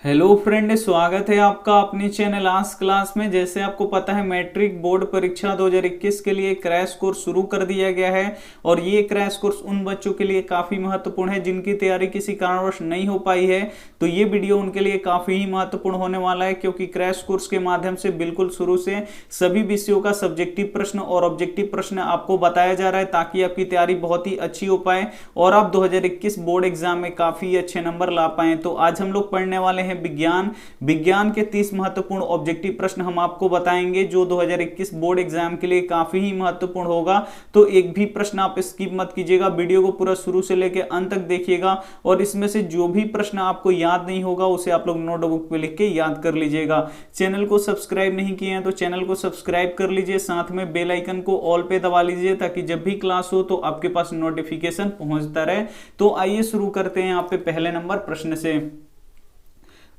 Hello friend, स्वागत है आपका अपनी चैनल आज क्लास में। जैसे आपको पता है मैट्रिक बोर्ड परीक्षा 2021 के लिए क्रैश कोर्स शुरू कर दिया गया है और ये क्रैश कोर्स उन बच्चों के लिए काफ़ी महत्वपूर्ण है जिनकी तैयारी किसी कारणवश नहीं हो पाई है। तो ये वीडियो उनके लिए काफ़ी ही महत्वपूर्ण होने वाला है, क्योंकि क्रैश कोर्स के माध्यम से बिल्कुल शुरू से सभी विषयों का सब्जेक्टिव प्रश्न और ऑब्जेक्टिव प्रश्न आपको बताया जा रहा है, ताकि आपकी तैयारी बहुत ही अच्छी हो पाए और आप 2021 बोर्ड एग्जाम में काफ़ी अच्छे नंबर ला पाएं। तो आज हम लोग पढ़ने वाले हैं विज्ञान के 30 महत्वपूर्ण ऑब्जेक्टिव प्रश्न हम आपको बताएंगे, जो 2021 बोर्ड एग्जाम के लिए काफी ही महत्वपूर्ण होगा। तो एक भी प्रश्न आप स्किप मत कीजिएगा, वीडियो को पूरा शुरू से लेकर अंत तक देखिएगा और इसमें से जो भी प्रश्न आपको याद नहीं होगा उसे आप लोग नोटबुक पे लिख के याद कर लीजिएगा। चैनल को सब्सक्राइब नहीं किए हैं तो चैनल को सब्सक्राइब कर लीजिए, साथ में बेल आइकन को ऑल पे दबा लीजिए ताकि जब भी क्लास हो तो आपके पास नोटिफिकेशन पहुंचता रहे। तो आइए शुरू करते हैं यहाँ पे पहले नंबर प्रश्न से।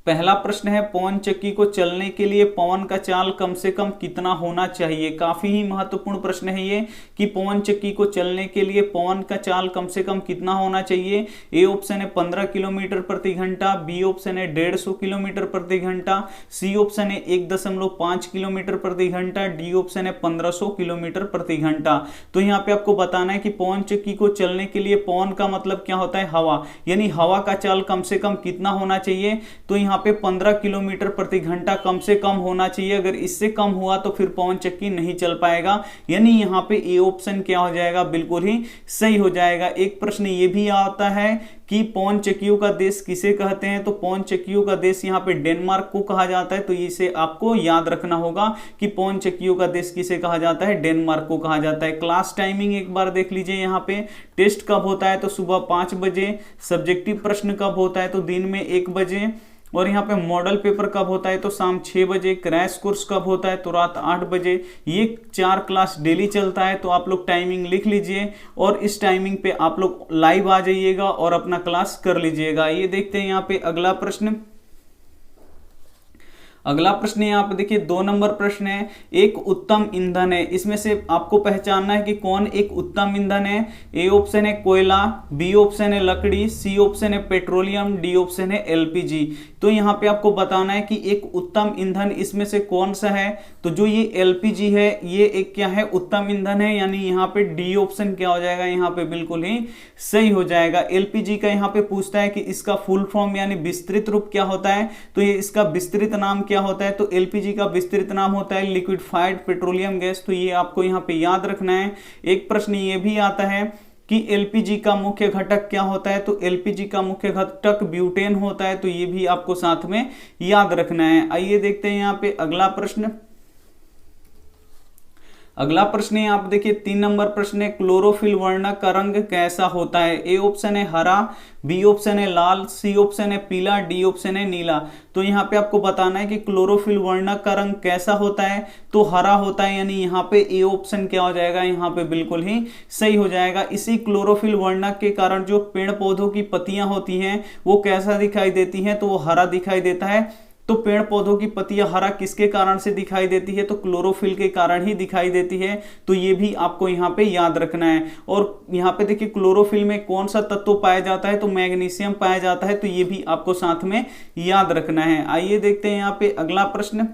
पहला प्रश्न है, पवन चक्की को चलने के लिए पवन का चाल कम से कम कितना होना चाहिए। काफी ही महत्वपूर्ण प्रश्न है ये कि पवन चक्की को चलने के लिए पवन का चाल कम से कम कितना होना चाहिए। ए ऑप्शन है 15 किलोमीटर प्रति घंटा, बी ऑप्शन है 150 किलोमीटर प्रति घंटा, सी ऑप्शन है 1.5 किलोमीटर प्रति घंटा, डी ऑप्शन है 1500 किलोमीटर प्रति घंटा। तो यहाँ पे आपको बताना है कि पवन चक्की को चलने के लिए पवन का मतलब क्या होता है, हवा, यानी हवा का चाल कम से कम कितना होना चाहिए। तो यहाँ पे 15 किलोमीटर प्रति घंटा कम से कम होना चाहिए। अगर इससे कम हुआ तो फिर पवन चक्की नहीं चल पाएगा, यानी यहाँ पे ए ऑप्शन क्या हो जाएगा, बिल्कुल ही सही हो जाएगा। एक प्रश्न ये भी आता है कि पवन चक्कियों का देश किसे कहते हैं। तो पवन चक्कियों का देश यहाँ पे डेनमार्क को कहा जाता है। तो इसे आपको याद रखना होगा कि पवन चक्कियों का देश किसे कहा जाता है, डेनमार्क को कहा जाता है। क्लास टाइमिंग एक बार देख लीजिए, यहाँ पे टेस्ट कब होता है तो सुबह 5 बजे, सब्जेक्टिव प्रश्न कब होता है तो दिन में 1 बजे, और यहाँ पे मॉडल पेपर कब होता है तो शाम 6 बजे, क्रैश कोर्स कब होता है तो रात 8 बजे। ये 4 क्लास डेली चलता है। तो आप लोग टाइमिंग लिख लीजिए और इस टाइमिंग पे आप लोग लाइव आ जाइएगा और अपना क्लास कर लीजिएगा। ये देखते हैं यहाँ पे अगला प्रश्न। अगला प्रश्न यहाँ पे देखिए 2 नंबर प्रश्न है, एक उत्तम ईंधन है। इसमें से आपको पहचानना है कि कौन एक उत्तम ईंधन है। ए ऑप्शन है कोयला, बी ऑप्शन है लकड़ी, सी ऑप्शन है पेट्रोलियम, डी ऑप्शन है एलपीजी। तो यहाँ पे आपको बताना है कि एक उत्तम ईंधन इसमें से कौन सा है। तो जो ये एलपीजी है ये एक क्या है, उत्तम ईंधन है, यानी यहाँ पे डी ऑप्शन क्या हो जाएगा, यहाँ पे बिल्कुल ही सही हो जाएगा। एलपीजी का यहाँ पे पूछता है कि इसका फुल फॉर्म यानी विस्तृत रूप क्या होता है। तो ये इसका विस्तृत नाम क्या होता है, तो एलपीजी का विस्तृत नाम होता है लिक्विफाइड पेट्रोलियम गैस। तो ये आपको यहाँ पे याद रखना है। एक प्रश्न ये भी आता है कि एलपीजी का मुख्य घटक क्या होता है। तो एलपीजी का मुख्य घटक ब्यूटेन होता है। तो ये भी आपको साथ में याद रखना है। आइए देखते हैं यहाँ पे अगला प्रश्न। अगला प्रश्न है, आप देखिए 3 नंबर प्रश्न है, क्लोरोफिल वर्णक का रंग कैसा होता है। ए ऑप्शन है हरा, बी ऑप्शन है लाल, सी ऑप्शन है पीला, डी ऑप्शन है नीला। तो यहाँ पे आपको बताना है कि क्लोरोफिल वर्णक का रंग कैसा होता है। तो हरा होता है, यानी यहाँ पे ए ऑप्शन क्या हो जाएगा, यहाँ पे बिल्कुल ही सही हो जाएगा। इसी क्लोरोफिल वर्णक के कारण जो पेड़ पौधों की पत्तियां होती हैं वो कैसा दिखाई देती हैं, तो वो हरा दिखाई देता है। तो पेड़ पौधों की पत्तियां हरा किसके कारण से दिखाई देती है, तो क्लोरोफिल के कारण ही दिखाई देती है। तो ये भी आपको यहाँ पे याद रखना है। और यहाँ पे देखिए क्लोरोफिल में कौन सा तत्व पाया जाता है, तो मैग्नीशियम पाया जाता है। तो ये भी आपको साथ में याद रखना है। आइए देखते हैं यहाँ पे अगला प्रश्न।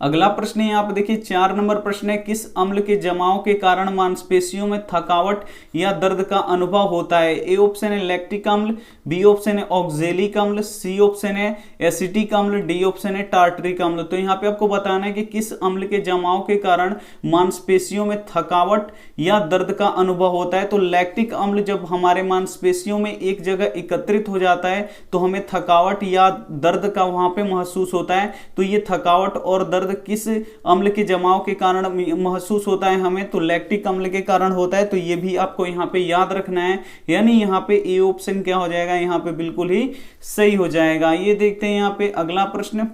अगला प्रश्न है, यहाँ पे देखिए 4 नंबर प्रश्न है, किस अम्ल के जमाव के कारण मांसपेशियों में थकावट या दर्द का अनुभव होता है। ए ऑप्शन है लैक्टिक अम्ल, बी ऑप्शन है ऑक्जेलिक अम्ल, सी ऑप्शन है एसिटिक अम्ल, डी ऑप्शन है टार्टरिक अम्ल। तो यहाँ पे आपको बताना है कि किस अम्ल के जमाव के कारण मांसपेशियों में थकावट या दर्द का अनुभव होता है। तो लैक्टिक अम्ल जब हमारे मांसपेशियों में एक जगह एकत्रित हो जाता है तो हमें थकावट या दर्द का वहां पे महसूस होता है। तो ये थकावट और दर्द किस अम्ल के जमाव के कारण महसूस होता है हमें, तो लैक्टिक अम्ल के कारण होता है। तो ये भी आपको यहाँ पे याद रखना है, यानी यहाँ पे ए ऑप्शन क्या हो जाएगा, यहाँ पे बिल्कुल ही सही हो जाएगा। ये देखते हैं यहाँ पे अगला प्रश्न।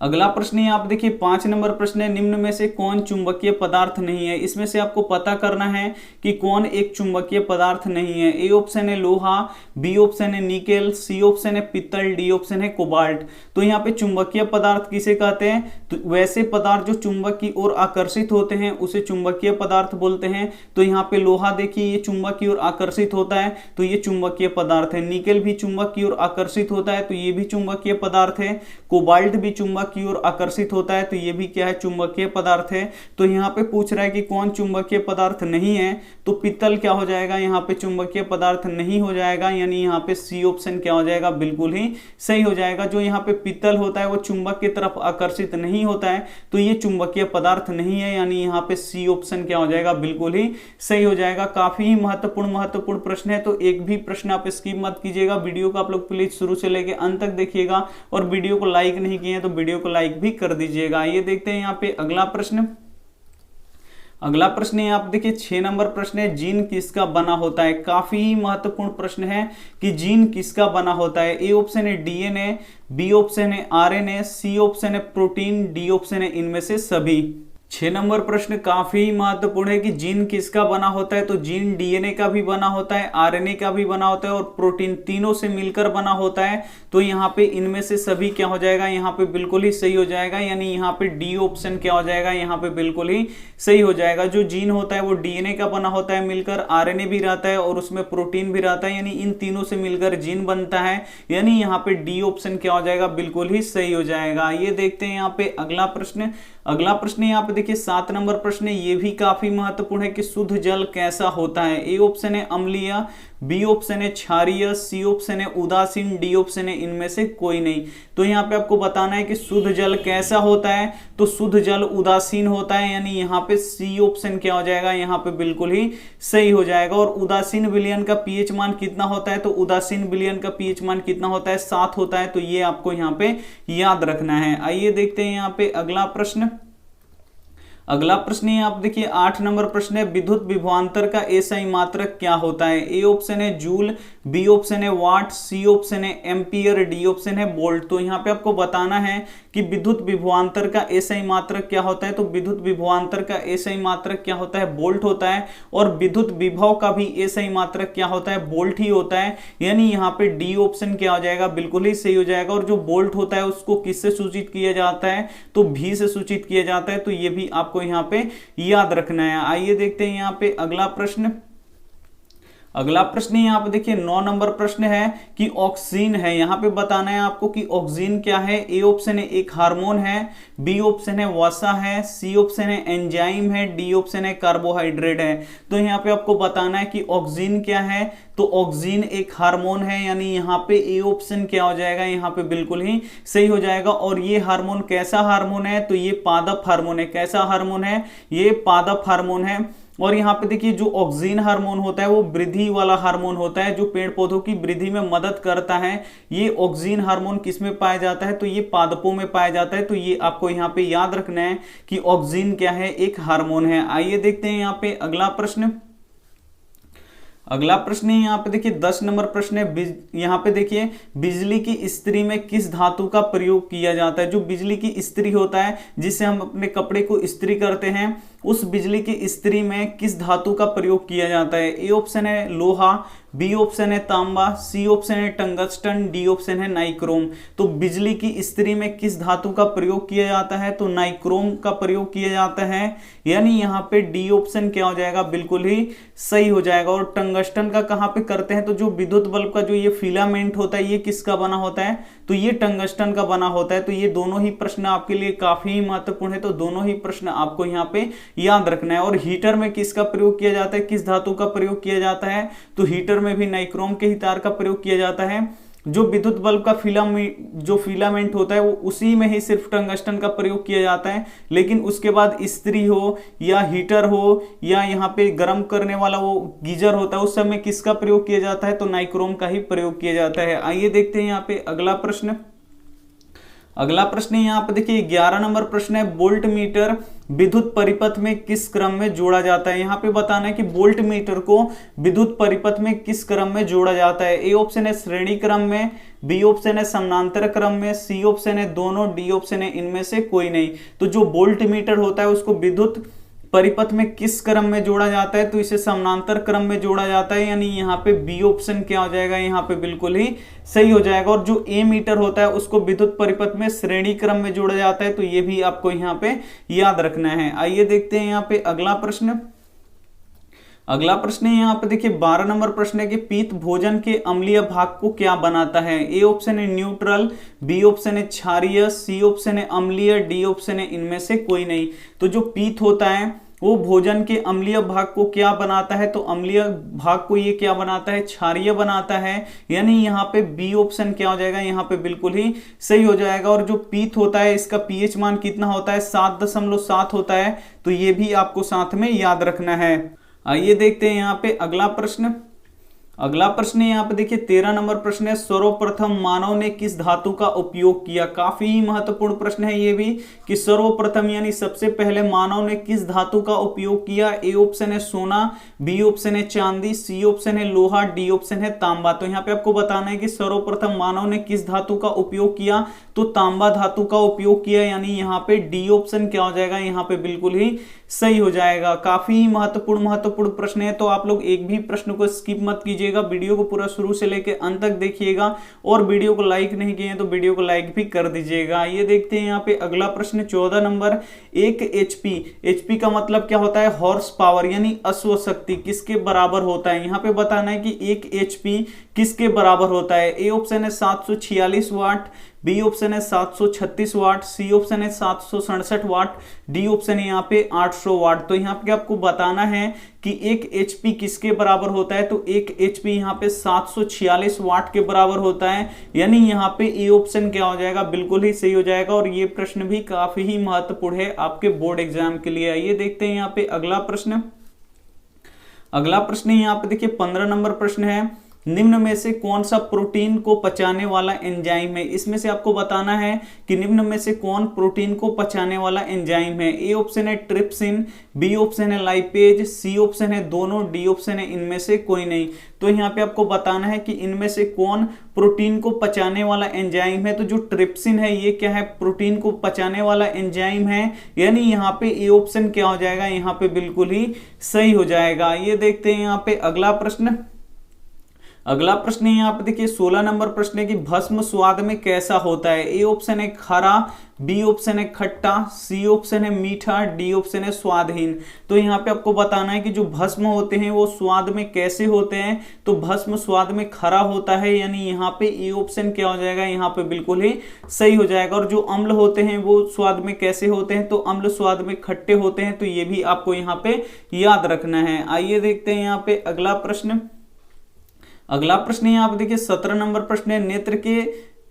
अगला प्रश्न है आप देखिए 5 नंबर प्रश्न है, निम्न में से कौन चुंबकीय पदार्थ नहीं है। इसमें से आपको पता करना है कि कौन एक चुंबकीय पदार्थ नहीं है। ए ऑप्शन है लोहा, बी ऑप्शन है निकेल, सी ऑप्शन है पित्तल, डी ऑप्शन है कोबाल्ट। तो यहाँ पे चुंबकीय पदार्थ किसे कहते हैं, तो वैसे पदार्थ जो चुंबक की ओर आकर्षित होते हैं उसे चुंबकीय पदार्थ बोलते हैं। तो यहाँ पे लोहा देखिए ये चुंबक की ओर आकर्षित होता है तो ये चुंबकीय पदार्थ है। निकेल भी चुंबक की ओर आकर्षित होता है तो ये भी चुंबकीय पदार्थ है। कोबाल्ट भी चुंबक की ओर आकर्षित होता है तो ये भी क्या है, चुंबकीय पदार्थ है। तो यहाँ पे पूछ रहा है कि कौन चुंबकीय पदार्थ नहीं है, तो पित्तल क्या हो जाएगा, यहाँ पे चुंबकीय पदार्थ नहीं हो जाएगा, यानी यहाँ पे सी ऑप्शन क्या हो जाएगा, बिल्कुल ही सही हो जाएगा। जो यहाँ पे पित्तल होता है वो चुंबक की तरफ आकर्षित नहीं होता है तो ये चुंबकीय पदार्थ नहीं है, यानी यहाँ पे सी ऑप्शन क्या हो जाएगा, बिल्कुल ही सही हो जाएगा। काफी ही महत्वपूर्ण प्रश्न है, तो एक भी प्रश्न आप स्किप मत कीजिएगा। वीडियो को आप लोग प्लीज शुरू से लेके अंत तक देखिएगा और वीडियो को लाइक नहीं किए हैं तो वीडियो को लाइक भी कर दीजिएगा। ये देखते हैं यहाँ पे अगला प्रश्न। अगला प्रश्न है आप देखिए 6 नंबर प्रश्न है, जीन किसका बना होता है। काफी महत्वपूर्ण प्रश्न है कि जीन किसका बना होता है। ए ऑप्शन है डीएनए, बी ऑप्शन है आरएनए, सी ऑप्शन है प्रोटीन, डी ऑप्शन है इनमें से सभी। 6 नंबर प्रश्न काफी महत्वपूर्ण है कि जीन किसका बना होता है। तो जीन डीएनए का भी बना होता है, आरएनए का भी बना होता है और प्रोटीन, तीनों से मिलकर बना होता है। तो यहाँ पे इनमें से सभी क्या हो जाएगा, यहाँ पे बिल्कुल ही सही हो जाएगा, यानी यहाँ पे डी ऑप्शन क्या हो जाएगा, यहाँ पे बिल्कुल ही सही हो जाएगा। जो जीन होता है वो डीएनए का बना होता है मिलकर, आरएनए भी रहता है और उसमें प्रोटीन भी रहता है, यानी इन तीनों से मिलकर जीन बनता है, यानी यहाँ पे डी ऑप्शन क्या हो जाएगा, बिल्कुल ही सही हो जाएगा। ये देखते हैं यहाँ पे अगला प्रश्न। अगला प्रश्न यहाँ पे देखिए 7 नंबर प्रश्न है, ये भी काफी महत्वपूर्ण है कि शुद्ध जल कैसा होता है। ए ऑप्शन है अम्लीय, बी ऑप्शन है क्षारीय, सी ऑप्शन है उदासीन, डी ऑप्शन है इनमें से कोई नहीं। तो यहाँ पे आपको बताना है कि शुद्ध जल कैसा होता है। तो शुद्ध जल उदासीन होता है, यानी यहाँ पे सी ऑप्शन क्या हो जाएगा, यहाँ पे बिल्कुल ही सही हो जाएगा। और उदासीन विलयन का पीएच मान कितना होता है, तो उदासीन विलयन का पीएच मान कितना होता है, 7 होता है। तो ये आपको यहाँ पे याद रखना है। आइए देखते हैं यहाँ पे अगला प्रश्न। अगला प्रश्न है आप देखिए 8 नंबर प्रश्न है, विद्युत विभवांतर का एसआई मात्रक क्या होता है। ए ऑप्शन है जूल, बी ऑप्शन है वाट, सी ऑप्शन है एम्पियर, डी ऑप्शन है वोल्ट। तो यहाँ पे आपको बताना है कि विद्युत विभवांतर का एसआई मात्रक क्या होता है। तो विद्युत विभवांतर का एसआई मात्रक क्या होता है, वोल्ट होता है। और विद्युत विभव का भी एसआई मात्रक क्या होता है, वोल्ट ही होता है, यानी यहाँ पे डी ऑप्शन क्या हो जाएगा, बिल्कुल ही सही हो जाएगा। और जो वोल्ट होता है उसको किससे सूचित किया जाता है, तो भी से सूचित किया जाता है। तो ये भी आपको यहाँ पे याद रखना है। आइए देखते हैं यहाँ पे अगला प्रश्न। अगला प्रश्न यहाँ पे देखिए 9 नंबर प्रश्न है कि ऑक्सीन है। यहाँ पे बताना है आपको कि ऑक्सीन क्या है। ए ऑप्शन है एक हार्मोन है, बी ऑप्शन है वसा है, सी ऑप्शन है एंजाइम है, डी ऑप्शन है कार्बोहाइड्रेट है। तो यहाँ पे आपको बताना है कि ऑक्सीन क्या है। तो ऑक्सीन एक हार्मोन है, यानी यहाँ पे ए ऑप्शन क्या हो जाएगा, यहाँ पे बिल्कुल ही सही हो जाएगा। और ये हार्मोन कैसा हार्मोन है, तो ये पादप हार्मोन है। कैसा हार्मोन है, ये पादप हार्मोन है। और यहाँ पे देखिए जो ऑक्सीन हार्मोन होता है वो वृद्धि वाला हार्मोन होता है, जो पेड़ पौधों की वृद्धि में मदद करता है। ये ऑक्सीन हार्मोन किस में पाया जाता है, तो ये पादपों में पाया जाता है। तो ये आपको यहाँ पे याद रखना है कि ऑक्सीन क्या है, एक हार्मोन है। आइए देखते हैं यहाँ पे अगला प्रश्न। अगला प्रश्न है यहाँ पे देखिए 10 नंबर प्रश्न है। यहाँ पे देखिए बिजली की इस्त्री में किस धातु का प्रयोग किया जाता है। जो बिजली की इस्त्री होता है जिससे हम अपने कपड़े को इस्त्री करते हैं, उस बिजली की इस्त्री में किस धातु का प्रयोग किया जाता है। ए ऑप्शन है लोहा, बी ऑप्शन है तांबा, सी ऑप्शन है टंगस्टन, डी ऑप्शन है नाइक्रोम। तो बिजली की इस्त्री में किस धातु का प्रयोग किया जाता है, तो नाइक्रोम का प्रयोग किया जाता है, यानी यहाँ पे डी ऑप्शन क्या हो जाएगा, बिल्कुल ही सही हो जाएगा। और टंगस्टन का कहाँ पे करते हैं, तो जो विद्युत बल्ब का जो ये फिलामेंट होता है ये किसका बना होता है, तो ये टंगस्टन का बना होता है। तो ये दोनों ही प्रश्न आपके लिए काफी महत्वपूर्ण है, तो दोनों ही प्रश्न आपको यहाँ पे याद रखना है। और हीटर में किसका प्रयोग किया जाता है, किस धातु का प्रयोग किया जाता है, तो हीटर में भी नाइक्रोम के ही तार का प्रयोग किया जाता है। जो विद्युत बल्ब का फिलामेंट होता है वो उसी में ही सिर्फ टंगस्टन का प्रयोग किया जाता है। लेकिन उसके बाद इस्त्री हो या हीटर हो या यहाँ पे गर्म करने वाला वो गीजर होता है, उस समय किसका प्रयोग किया जाता है, तो नाइक्रोम का ही प्रयोग किया जाता है। आइए देखते हैं यहाँ पे अगला प्रश्न। अगला प्रश्न यहाँ पे देखिए 11 नंबर प्रश्न है, वोल्ट मीटर विद्युत परिपथ में किस क्रम में जोड़ा जाता है। यहाँ पे बताना है कि वोल्ट मीटर को विद्युत परिपथ में किस क्रम में जोड़ा जाता है। ए ऑप्शन है श्रेणी क्रम में, बी ऑप्शन है समानांतर क्रम में, सी ऑप्शन है दोनों, डी ऑप्शन है इनमें से कोई नहीं। तो जो वोल्ट मीटर होता है उसको विद्युत परिपथ में किस क्रम में जोड़ा जाता है, तो इसे समानांतर क्रम में जोड़ा जाता है, यानी यहाँ पे बी ऑप्शन क्या हो जाएगा, यहाँ पे बिल्कुल ही सही हो जाएगा। और जो ए मीटर होता है उसको विद्युत परिपथ में श्रेणी क्रम में जोड़ा जाता है, तो ये भी आपको यहाँ पे याद रखना है। आइए देखते हैं यहाँ पे अगला प्रश्न। अगला प्रश्न है यहाँ पे देखिए 12 नंबर प्रश्न है कि पीत भोजन के अम्लीय भाग को क्या बनाता है। ए ऑप्शन है न्यूट्रल, बी ऑप्शन है क्षारीय, सी ऑप्शन है अम्लीय, डी ऑप्शन है इनमें से कोई नहीं। तो जो पीत होता है वो भोजन के अम्लीय भाग को क्या बनाता है, तो अम्लीय भाग को ये क्या बनाता है, क्षारीय बनाता है, यानी यहाँ पे बी ऑप्शन क्या हो जाएगा, यहाँ पे बिल्कुल ही सही हो जाएगा। और जो पीत होता है इसका पीएच मान कितना होता है, 7.7 होता है, तो ये भी आपको साथ में याद रखना है। आइए देखते हैं यहाँ पे अगला प्रश्न। अगला प्रश्न यहाँ पे देखिए 13 नंबर प्रश्न है, सर्वप्रथम मानव ने किस धातु का उपयोग किया। काफी महत्वपूर्ण प्रश्न है ये भी कि सर्वप्रथम यानी सबसे पहले मानव ने किस धातु का उपयोग किया। ए ऑप्शन है सोना, बी ऑप्शन है चांदी, सी ऑप्शन है लोहा, डी ऑप्शन है तांबा। तो यहाँ पे आपको बताना है कि सर्वप्रथम मानव ने किस धातु का उपयोग किया, तो तांबा धातु का उपयोग किया, यानी यहाँ पे डी ऑप्शन क्या हो जाएगा, यहाँ पे बिल्कुल ही सही हो जाएगा। काफी महत्वपूर्ण प्रश्न है, तो आप लोग एक भी प्रश्न को स्किप मत कीजिएगा, वीडियो को पूरा शुरू से लेकर अंत तक देखिएगा। और वीडियो को लाइक नहीं किए हैं तो वीडियो को लाइक भी कर दीजिएगा। ये देखते हैं यहाँ पे अगला प्रश्न 14 नंबर। 1 HP, HP का मतलब क्या होता है, हॉर्स पावर यानी अश्व शक्ति, किसके बराबर होता है। यहाँ पे बताना है कि 1 HP किसके बराबर होता है। ए ऑप्शन है 746 वाट, बी ऑप्शन है 736 वाट, सी ऑप्शन है 767 वाट, डी ऑप्शन है यहाँ पे 800 वाट। तो यहाँ पे आपको बताना है कि 1 HP किसके बराबर होता है, तो 1 HP यहाँ पे 746 वाट के बराबर होता है, यानी यहाँ पे ए ऑप्शन क्या हो जाएगा, बिल्कुल ही सही हो जाएगा। और ये प्रश्न भी काफी ही महत्वपूर्ण है आपके बोर्ड एग्जाम के लिए। आइए देखते हैं यहाँ पे अगला प्रश्न। अगला प्रश्न यहाँ पे देखिए 15 नंबर प्रश्न है, निम्न में से कौन सा प्रोटीन को पचाने वाला एंजाइम है। इसमें से आपको बताना है कि निम्न में से कौन प्रोटीन को पचाने वाला एंजाइम है। ए ऑप्शन है ट्रिप्सिन, बी ऑप्शन है लाइपेज, सी ऑप्शन है दोनों, डी ऑप्शन है इनमें से कोई नहीं। तो यहाँ पे आपको बताना है कि इनमें से कौन प्रोटीन को पचाने वाला एंजाइम है। तो जो ट्रिप्सिन है ये क्या है, प्रोटीन को पचाने वाला एंजाइम है, यानी यहाँ पे ए ऑप्शन क्या हो जाएगा, यहाँ पे बिल्कुल ही सही हो जाएगा। ये देखते हैं यहाँ पे अगला प्रश्न। अगला प्रश्न है यहाँ पे देखिए 16 नंबर प्रश्न है कि भस्म स्वाद में कैसा होता है। ए ऑप्शन है खरा, बी ऑप्शन है खट्टा, सी ऑप्शन है मीठा, डी ऑप्शन है स्वादहीन। तो यहाँ पे आपको बताना है कि जो भस्म होते हैं वो स्वाद में कैसे होते हैं। तो भस्म स्वाद में खरा होता है, यानी यहाँ पे ए ऑप्शन क्या हो जाएगा, यहाँ पे बिल्कुल ही सही हो जाएगा। और जो अम्ल होते हैं वो स्वाद में कैसे होते हैं, तो अम्ल स्वाद में खट्टे होते हैं। तो ये भी आपको यहाँ पे याद रखना है। आइए देखते हैं यहाँ पे अगला प्रश्न। अगला प्रश्न यहाँ पे देखिए 17 नंबर प्रश्न है, नेत्र के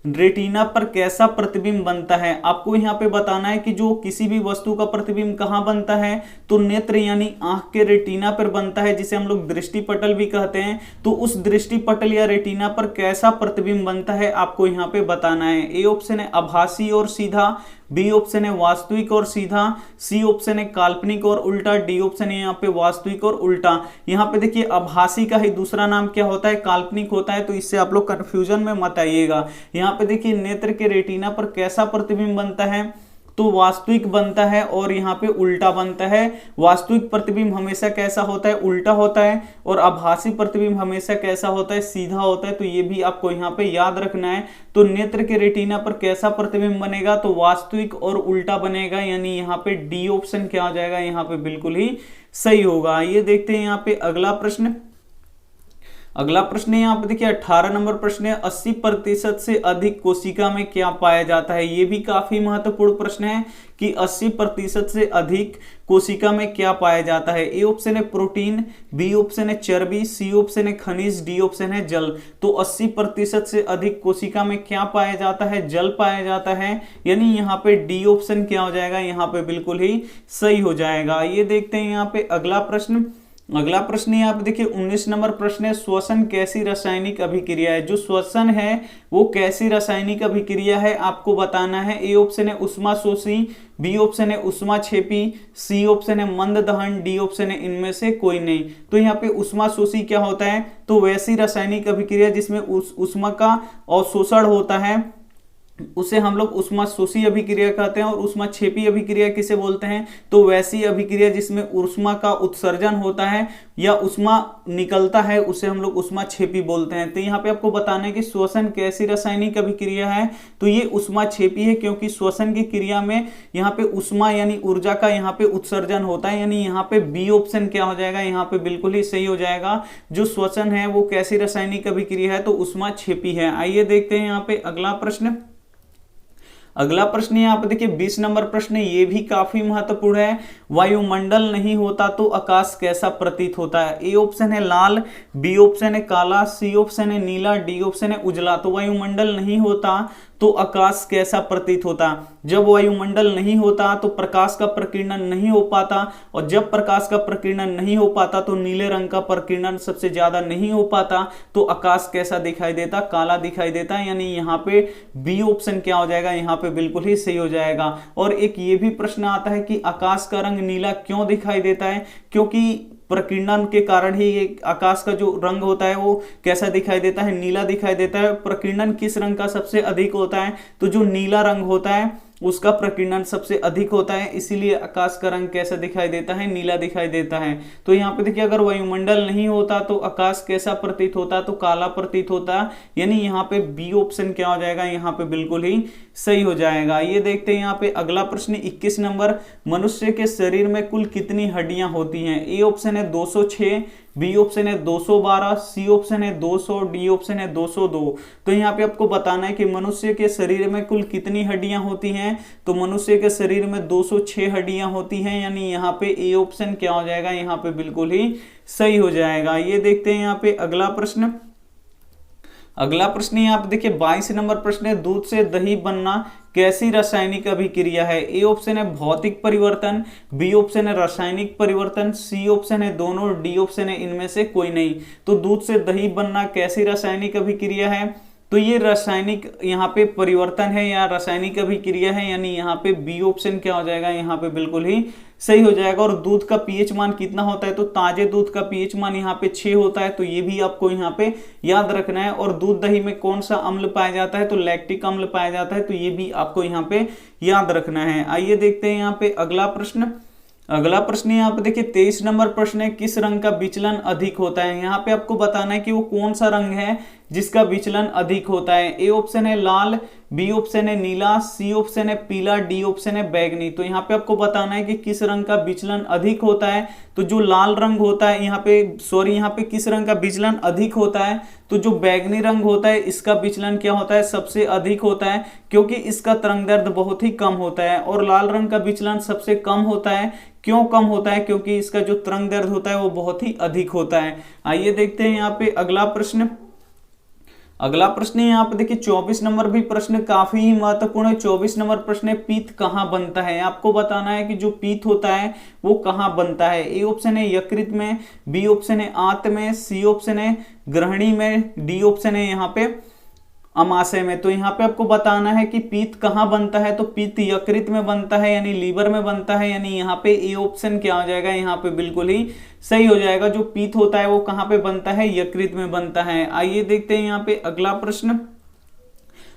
रेटिना पर कैसा प्रतिबिंब बनता है। आपको यहाँ पे बताना है कि जो किसी भी वस्तु का प्रतिबिंब कहाँ बनता है, तो नेत्र यानी आंख के रेटिना पर बनता है, जिसे हम लोग दृष्टिपटल भी कहते हैं। तो उस दृष्टिपटल या रेटिना पर कैसा प्रतिबिंब बनता है आपको यहाँ पे बताना है। ए ऑप्शन है आभासी और सीधा, बी ऑप्शन है वास्तविक और सीधा, सी ऑप्शन है काल्पनिक और उल्टा, डी ऑप्शन है यहाँ पे वास्तविक और उल्टा। यहाँ पे देखिए आभासी का ही दूसरा नाम क्या होता है, काल्पनिक होता है। तो इससे आप लोग कंफ्यूजन में मत आइएगा। यहाँ पे देखिए नेत्र के रेटिना पर कैसा प्रतिबिंब बनता है, तो वास्तविक बनता है और यहाँ पे उल्टा बनता है। वास्तविक प्रतिबिंब हमेशा कैसा होता है, उल्टा होता है, और आभासी प्रतिबिंब हमेशा कैसा होता है, सीधा होता है। तो ये भी आपको यहाँ पे याद रखना है। तो नेत्र के रेटिना पर कैसा प्रतिबिंब बनेगा, तो वास्तविक और उल्टा बनेगा, यानी यहाँ पे डी ऑप्शन क्या हो जाएगा, यहाँ पे बिल्कुल ही सही होगा। ये देखते हैं यहाँ पे अगला प्रश्न। अगला प्रश्न है यहाँ पे देखिए 18 नंबर प्रश्न है, 80% से अधिक कोशिका में क्या पाया जाता है। ये भी काफी महत्वपूर्ण प्रश्न है कि 80% से अधिक कोशिका में क्या पाया जाता है। ए ऑप्शन है प्रोटीन, बी ऑप्शन है चर्बी, सी ऑप्शन है खनिज, डी ऑप्शन है जल। तो 80% से अधिक कोशिका में क्या पाया जाता है, जल पाया जाता है, यानी यहाँ पे डी ऑप्शन क्या हो जाएगा, यहाँ पे बिल्कुल ही सही हो जाएगा। ये देखते हैं यहाँ पे अगला प्रश्न। अगला प्रश्न है, आप देखिए 19 नंबर प्रश्न है, श्वसन कैसी रासायनिक अभिक्रिया है। जो श्वसन है वो कैसी रासायनिक अभिक्रिया है आपको बताना है। ए ऑप्शन है उष्माशोषी, बी ऑप्शन है उष्माक्षेपी, सी ऑप्शन है मंद दहन, डी ऑप्शन है इनमें से कोई नहीं। तो यहाँ पे उष्माशोषी क्या होता है, तो वैसी रासायनिक अभिक्रिया जिसमें ऊष्मा का अवशोषण होता है उसे हम लोग उष्माशोषी अभिक्रिया कहते हैं। और उष्माक्षेपी अभिक्रिया किसे बोलते हैं, तो वैसी अभिक्रिया जिसमें ऊष्मा का उत्सर्जन होता है या ऊष्मा निकलता है उसे हम लोग उष्माक्षेपी बोलते हैं। तो यहाँ पे आपको बताना है कि श्वसन कैसी रासायनिक अभिक्रिया है, तो ये उष्माक्षेपी है, क्योंकि श्वसन की क्रिया में यहाँ पे ऊष्मा यानी ऊर्जा का यहाँ पे उत्सर्जन होता है। यानी यहाँ पे बी ऑप्शन क्या हो जाएगा, यहाँ पे बिल्कुल ही सही हो जाएगा। जो श्वसन है वो कैसी रासायनिक अभिक्रिया है, तो उष्माक्षेपी है। आइए देखते हैं यहाँ पे अगला प्रश्न। अगला प्रश्न है, आप देखिए 20 नंबर प्रश्न, ये भी काफी महत्वपूर्ण है। वायुमंडल नहीं होता तो आकाश कैसा प्रतीत होता है। ए ऑप्शन है लाल, बी ऑप्शन है काला, सी ऑप्शन है नीला, डी ऑप्शन है उजला। तो वायुमंडल नहीं होता तो आकाश कैसा प्रतीत होता। जब वायुमंडल नहीं होता तो प्रकाश का प्रकीर्णन नहीं हो पाता, और जब प्रकाश का प्रकीर्णन नहीं हो पाता तो नीले रंग का प्रकीर्णन सबसे ज्यादा नहीं हो पाता। तो आकाश कैसा दिखाई देता, काला दिखाई देता। यानी यहाँ पे बी ऑप्शन क्या हो जाएगा, यहाँ पे बिल्कुल ही सही हो जाएगा। और एक ये भी प्रश्न आता है कि आकाश का रंग नीला क्यों दिखाई देता है, क्योंकि प्रकीर्णन के कारण ही ये आकाश का जो रंग होता है वो कैसा दिखाई देता है, नीला दिखाई देता है। प्रकीर्णन किस रंग का सबसे अधिक होता है, तो जो नीला रंग होता है उसका प्रकीर्णन सबसे अधिक होता है, इसीलिए आकाश का रंग कैसा दिखाई देता है, नीला दिखाई देता है। तो यहाँ पे देखिए अगर वायुमंडल नहीं होता तो आकाश कैसा प्रतीत होता, तो काला प्रतीत होता। यानी यहाँ पे बी ऑप्शन क्या हो जाएगा, यहाँ पे बिल्कुल ही सही हो जाएगा। ये देखते हैं यहाँ पे अगला प्रश्न 21 नंबर, मनुष्य के शरीर में कुल कितनी हड्डियां होती हैं। ए ऑप्शन है 206, बी ऑप्शन है 212, सी ऑप्शन है 200, डी ऑप्शन है 202। तो यहाँ पे आपको बताना है कि मनुष्य के शरीर में कुल कितनी हड्डियां होती हैं। तो मनुष्य के शरीर में 206 हड्डियां होती हैं। यानी यहाँ पे ए ऑप्शन क्या हो जाएगा, यहाँ पे बिल्कुल ही सही हो जाएगा। ये देखते हैं यहाँ पे अगला प्रश्न। अगला प्रश्न है, आप देखिए 22 नंबर प्रश्न है, दूध से दही बनना कैसी रासायनिक अभिक्रिया है। ए ऑप्शन है भौतिक परिवर्तन, बी ऑप्शन है रासायनिक परिवर्तन, सी ऑप्शन है दोनों, डी ऑप्शन है इनमें से कोई नहीं। तो दूध से दही बनना कैसी रासायनिक अभिक्रिया है, तो ये रासायनिक यहाँ पे परिवर्तन है या रासायनिक अभिक्रिया है। यानी यहाँ पे बी ऑप्शन क्या हो जाएगा, यहाँ पे बिल्कुल ही सही हो जाएगा। और दूध का पीएच मान कितना होता है, तो ताजे दूध का पीएच मान यहाँ पे 6 होता है। तो ये भी आपको यहाँ पे याद रखना है। और दूध दही में कौन सा अम्ल पाया जाता है, तो लैक्टिक अम्ल पाया जाता है। तो ये भी आपको यहाँ पे याद रखना है। आइए देखते हैं यहाँ पे अगला प्रश्न। अगला प्रश्न यहाँ पे देखिए 23 नंबर प्रश्न है, किस रंग का विचलन अधिक होता है। यहाँ पे आपको बताना है कि वो कौन सा रंग है जिसका विचलन अधिक होता है। ए ऑप्शन है लाल, बी ऑप्शन है नीला, सी ऑप्शन है पीला, डी ऑप्शन है बैगनी। तो यहाँ पे आपको बताना है कि किस रंग का विचलन अधिक होता है। तो जो लाल रंग होता है यहाँ पे किस रंग का विचलन अधिक होता है, तो जो बैगनी रंग होता है इसका विचलन क्या होता है, सबसे अधिक होता है, क्योंकि इसका तरंगदैर्ध्य बहुत ही कम होता है। और लाल रंग का विचलन सबसे कम होता है। क्यों कम होता है, क्योंकि इसका जो तरंगदैर्ध्य होता है वो बहुत ही अधिक होता है। आइए देखते हैं यहाँ पे अगला प्रश्न। अगला प्रश्न है यहाँ पे देखिए 24 नंबर भी प्रश्न काफी ही महत्वपूर्ण है। 24 नंबर प्रश्न है, पीत कहाँ बनता है। आपको बताना है कि जो पीत होता है वो कहाँ बनता है। ए ऑप्शन है यकृत में, बी ऑप्शन है आंत में, सी ऑप्शन है ग्रहणी में, डी ऑप्शन है यहाँ पे अमाशय में। तो यहाँ पे आपको बताना है कि पीत कहाँ बनता है, तो पीत यकृत में बनता है यानी लीवर में बनता है। यानी यहाँ पे ए ऑप्शन क्या हो जाएगा, यहाँ पे बिल्कुल ही सही हो जाएगा। जो पीत होता है वो कहाँ पे बनता है, यकृत में बनता है। आइए देखते हैं यहाँ पे अगला प्रश्न।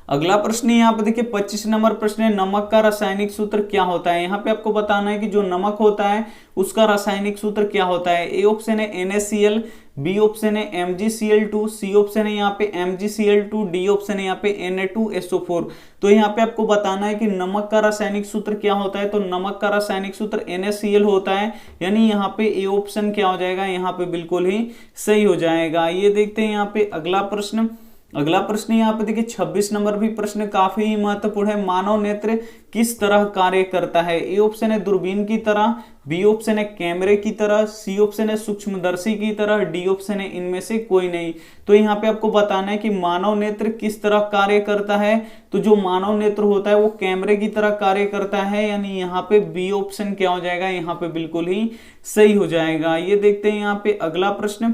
अगला प्रश्न यहाँ पे देखिए 25 नंबर प्रश्न है, नमक का रासायनिक सूत्र क्या होता है। यहाँ पे आपको बताना है कि जो नमक होता है उसका रासायनिक सूत्र क्या होता है। ए ऑप्शन है NaCl, बी ऑप्शन है MgCl2, सी ऑप्शन है यहाँ पे MgCl2, डी ऑप्शन है यहाँ पे Na2SO4। तो यहाँ पे आपको बताना है कि नमक का रासायनिक सूत्र क्या होता है। तो नमक का रासायनिक सूत्र NaCl होता है। यानी यहाँ पे ए ऑप्शन क्या हो जाएगा, यहाँ पे बिल्कुल ही सही हो जाएगा। ये देखते हैं यहाँ पे अगला प्रश्न। अगला प्रश्न यहाँ पे देखिए 26 नंबर भी प्रश्न काफी ही महत्वपूर्ण है। मानव नेत्र किस तरह कार्य करता है? ए ऑप्शन है दूरबीन की तरह, बी ऑप्शन है कैमरे की तरह, सी ऑप्शन है सूक्ष्मदर्शी की तरह, डी ऑप्शन है इनमें से कोई नहीं। तो यहाँ पे आपको बताना है कि मानव नेत्र किस तरह कार्य करता है। तो जो मानव नेत्र होता है वो कैमरे की तरह कार्य करता है, यानी यहाँ पे बी ऑप्शन क्या हो जाएगा, यहाँ पे बिल्कुल ही सही हो जाएगा। ये देखते हैं यहाँ पे अगला प्रश्न।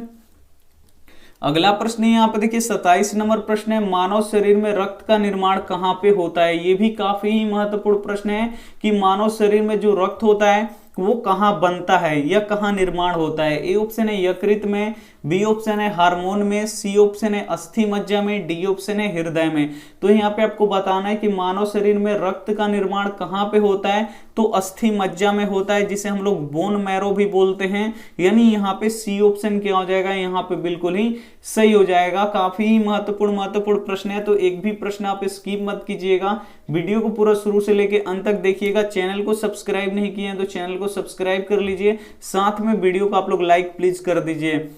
अगला प्रश्न यहाँ पे देखिए 27 नंबर प्रश्न है, मानव शरीर में रक्त का निर्माण कहाँ पे होता है? ये भी काफी ही महत्वपूर्ण प्रश्न है कि मानव शरीर में जो रक्त होता है वो कहाँ बनता है या कहाँ निर्माण होता है। ए ऑप्शन है यकृत में, बी ऑप्शन है हार्मोन में, सी ऑप्शन है अस्थि मज्जा में, डी ऑप्शन है हृदय में। तो यहाँ पे आपको बताना है कि मानव शरीर में रक्त का निर्माण कहाँ पे होता है, तो अस्थि मज्जा में होता है, जिसे हम लोग बोन मैरो भी बोलते हैं। यानी यहाँ पे सी ऑप्शन क्या हो जाएगा, यहाँ पे बिल्कुल ही सही हो जाएगा। काफी महत्वपूर्ण प्रश्न है, तो एक भी प्रश्न आप स्किप मत कीजिएगा, वीडियो को पूरा शुरू से लेके अंत तक देखिएगा। चैनल को सब्सक्राइब नहीं किए हैं तो चैनल को सब्सक्राइब कर लीजिए, साथ में वीडियो को आप लोग लाइक प्लीज कर दीजिए।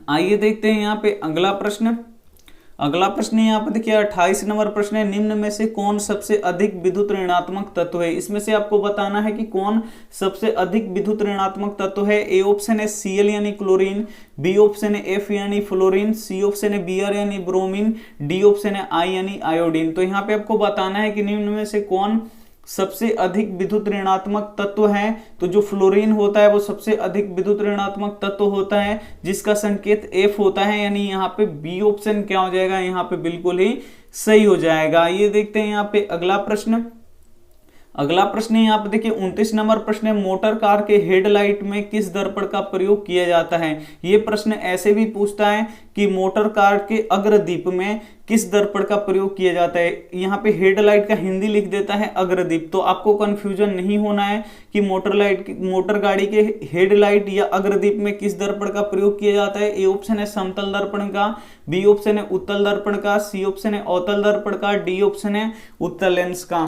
आइए देखते हैं यहाँ पे अगला प्रश्न। अगला प्रश्न यहाँ पे देखिए 28 नंबर प्रश्न है, निम्न में से कौन सबसे अधिक विद्युत ऋणात्मक तत्व है? इसमें से आपको बताना है कि कौन सबसे अधिक विद्युत ऋणात्मक तत्व है। ए ऑप्शन है Cl यानी क्लोरीन, बी ऑप्शन है F यानी फ्लोरीन, सी ऑप्शन है Br यानी ब्रोमीन, डी ऑप्शन है I यानी आयोडीन। तो यहाँ पे आपको बताना है कि निम्न में से कौन सबसे अधिक विद्युत ऋणात्मक तत्व है। तो जो फ्लोरीन होता है वो सबसे अधिक विद्युत ऋणात्मक तत्व होता है, जिसका संकेत F होता है, यानी यहाँ पे बी ऑप्शन क्या हो जाएगा, यहाँ पे बिल्कुल ही सही हो जाएगा। ये देखते हैं यहाँ पे अगला प्रश्न। अगला प्रश्न यहाँ पे देखिए 29 नंबर प्रश्न है, मोटर कार के हेडलाइट में किस दर्पण का प्रयोग किया जाता है? ये प्रश्न ऐसे भी पूछता है कि मोटर कार के अग्रदीप में किस दर्पण का प्रयोग किया जाता है। यहाँ पे हेडलाइट का हिंदी लिख देता है अग्रदीप, तो आपको कंफ्यूजन नहीं होना है कि मोटर गाड़ी के हेडलाइट या अग्रदीप में किस दर्पण का प्रयोग किया जाता है। ए ऑप्शन है समतल दर्पण का, बी ऑप्शन है उत्तल दर्पण का, सी ऑप्शन है अवतल दर्पण का, डी ऑप्शन है उत्तल लेंस का।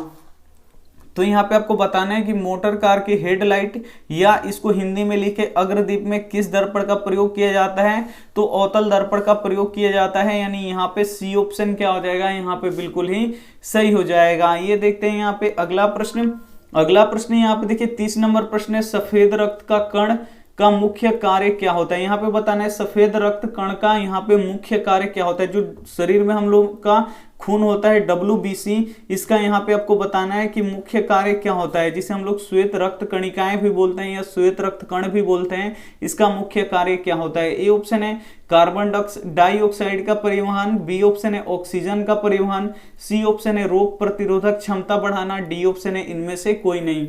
तो यहाँ पे आपको बताना है कि मोटर कार की हेडलाइट या इसको हिंदी में लिखे अग्रदीप में किस दर्पण का प्रयोग किया जाता है, तो अवतल दर्पण का प्रयोग किया जाता है, यानी यहाँ पे सी ऑप्शन क्या हो जाएगा, यहाँ पे बिल्कुल ही सही हो जाएगा। ये देखते हैं यहाँ पे अगला प्रश्न। अगला प्रश्न यहाँ पे देखिए 30 नंबर प्रश्न है, सफेद रक्त का कण का मुख्य कार्य क्या होता है? यहाँ पे बताना है सफेद रक्त कण का यहाँ पे मुख्य कार्य क्या होता है। जो शरीर में हम लोग का खून होता है WBC, इसका यहाँ पे आपको बताना है कि मुख्य कार्य क्या होता है, जिसे हम लोग श्वेत रक्त कणिकाएं भी बोलते हैं या श्वेत रक्त कण भी बोलते हैं। इसका मुख्य कार्य क्या होता है? ए ऑप्शन है कार्बन डाइऑक्साइड का परिवहन, बी ऑप्शन है ऑक्सीजन का परिवहन, सी ऑप्शन है रोग प्रतिरोधक क्षमता बढ़ाना, डी ऑप्शन है इनमें से कोई नहीं।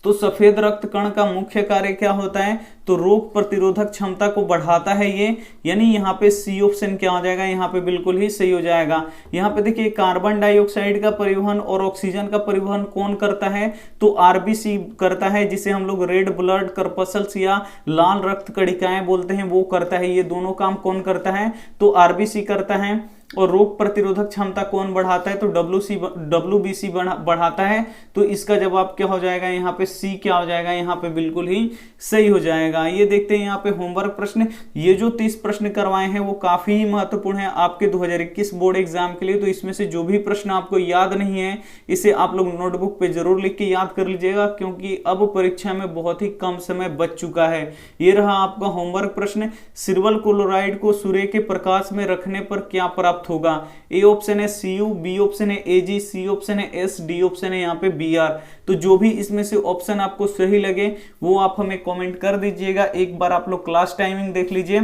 तो सफेद रक्त कण का मुख्य कार्य क्या होता है, तो रोग प्रतिरोधक क्षमता को बढ़ाता है ये, यानी यहाँ पे सी ऑप्शन क्या हो जाएगा, यहाँ पे बिल्कुल ही सही हो जाएगा। यहाँ पे देखिए कार्बन डाइऑक्साइड का परिवहन और ऑक्सीजन का परिवहन कौन करता है, तो आरबीसी करता है, जिसे हम लोग रेड ब्लड कर्पसल्स या लाल रक्त कणिकाएं बोलते हैं, वो करता है। ये दोनों काम कौन करता है, तो आरबीसी करता है। और रोग प्रतिरोधक क्षमता कौन बढ़ाता है, तो WBC बढ़ाता है। तो इसका जवाब क्या हो जाएगा, यहाँ पे सी क्या हो जाएगा, यहाँ पे बिल्कुल ही सही हो जाएगा। ये देखते हैं यहाँ पे होमवर्क प्रश्न। ये जो 30 प्रश्न करवाए हैं वो काफी ही महत्वपूर्ण है आपके 2021 बोर्ड एग्जाम के लिए। तो इसमें से जो भी प्रश्न आपको याद नहीं है, इसे आप लोग नोटबुक पे जरूर लिख के याद कर लीजिएगा, क्योंकि अब परीक्षा में बहुत ही कम समय बच चुका है। ये रहा आपका होमवर्क प्रश्न। सिल्वर क्लोराइड को सूर्य के प्रकाश में रखने पर क्या प्राप्त होगा? ए ऑप्शन है Cu, बी ऑप्शन है Ag, सी ऑप्शन है S, डी ऑप्शन है यहाँ पे Br। तो जो भी इसमें से ऑप्शन आपको सही लगे वो आप हमें कमेंट कर दीजिएगा। एक बार आप लोग क्लास टाइमिंग देख लीजिए।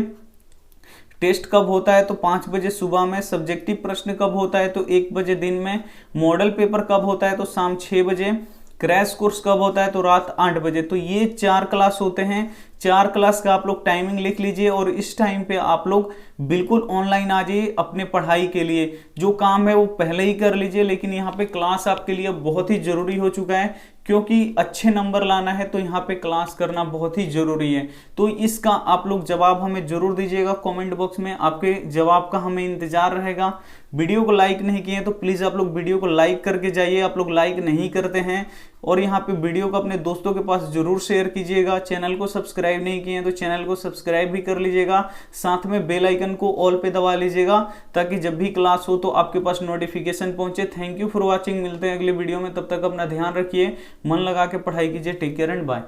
टेस्ट कब होता है, तो 5 बजे सुबह में। सब्जेक्टिव प्रश्न कब होता है, तो 1 बजे दिन में। मॉडल पेपर कब होता है, तो शाम 6 बजे। क्रैश कोर्स कब होता है, तो रात 8 बजे। तो ये 4 क्लास होते हैं। 4 क्लास का आप लोग टाइमिंग लिख लीजिए और इस टाइम पे आप लोग बिल्कुल ऑनलाइन आ जाइए अपने पढ़ाई के लिए। जो काम है वो पहले ही कर लीजिए, लेकिन यहाँ पे क्लास आपके लिए बहुत ही जरूरी हो चुका है, क्योंकि अच्छे नंबर लाना है तो यहाँ पे क्लास करना बहुत ही जरूरी है। तो इसका आप लोग जवाब हमें जरूर दीजिएगा कमेंट बॉक्स में, आपके जवाब का हमें इंतजार रहेगा। वीडियो को लाइक नहीं किए तो प्लीज आप लोग वीडियो को लाइक करके जाइए। आप लोग लाइक नहीं करते हैं और यहाँ पे वीडियो को अपने दोस्तों के पास जरूर शेयर कीजिएगा। चैनल को सब्सक्राइब नहीं किए हैं तो चैनल को सब्सक्राइब भी कर लीजिएगा, साथ में बेल आइकन को ऑल पे दबा लीजिएगा ताकि जब भी क्लास हो तो आपके पास नोटिफिकेशन पहुंचे। थैंक यू फॉर वॉचिंग, मिलते हैं अगले वीडियो में, तब तक अपना ध्यान रखिए, मन लगा के पढ़ाई कीजिए। Take care and bye.